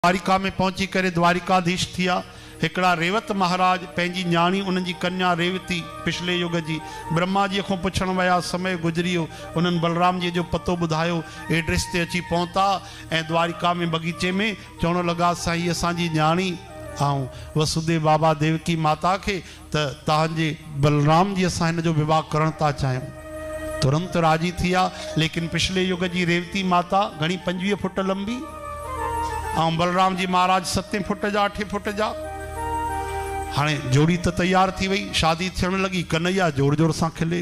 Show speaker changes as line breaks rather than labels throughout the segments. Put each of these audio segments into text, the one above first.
द्वारिका में पहुंची करे द्वारिकाधीश थिया। हिकड़ा रेवत महाराज पंहिंजी न्याणी उनकी कन्या रेवती पिछले युग जी ब्रह्मा जी को पुछण वया, समय गुजरी वियो, उन्हनि बलराम जी जो पतो बुधायो, एड्रेस ते अची पहुंता ऐं द्वारिका में बगीचे में चवण लगा, साईं असांजी न्याणी ऐं वसुदेव बाबा देवकी माता के तव्हांजे बलराम जी असां हिन जो विवाह करण था चाहियूं। तुरंत राजी थिया। लेकिन पिछले युग जी रेवती माता घणी 25 फुट लंबी और बलराम जी महाराज 7 फुट जा 8 फुट जा। हाँ जोड़ी तो तैयार थी वही, शादी थियण लगी। कन्हैया जोर जोर से खिले।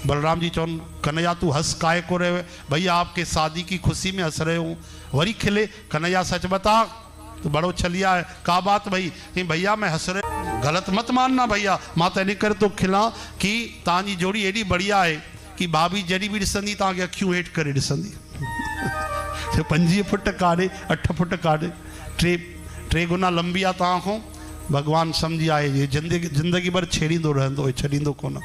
बलराम जी चवन, कन्हैया तू हंस काय को रहे, भैया आपके शादी की खुशी में हंस रहे हूँ। वरी खिले, कन्हैया सच बता, तू बड़ो छलिया है, का बात भाई? भैया मैं हंस रहे, गलत मत मानना भैया, मां तो इन कर तो खिला कि तव्हांजी जोड़ी एडी बढ़िया है कि भाभी जड़ी भी ॾिसंदी तव्हांखे अखियूं हेठि करे ॾिसंदी। 25 फुट काॾे 8 फुट काॾे, टे गुना लंबी आहे तव्हां खां। भगवान समझी आए, ये जिंदगी भर छेड़ींदो रहंदो, छॾींदो कोन।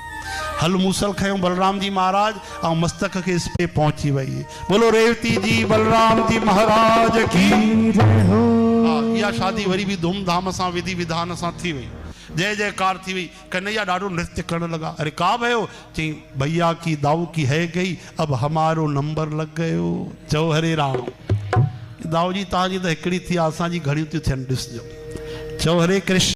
हल मूसल खयों बलराम जी महाराज और मस्तक के इस पे पहुंची वही। बोलो रेवती जी बलराम जी महाराज की। हाँ, यह शादी वरी भी धूमधाम से विधि विधान से थी वही। जय जयकार थी वही। कन्हैया ॾाढो नृत्य करण लगा। अरे का भयो? चई भैया की दाऊ की है गई, अब हमारो नंबर लग गयो। चओ हरे राम। दाऊ जी तव्हांजी त हिकिड़ी थी, असांजी घड़ियूं थियूं थियनि, ॾिसजो। चओ हरे कृष्ण।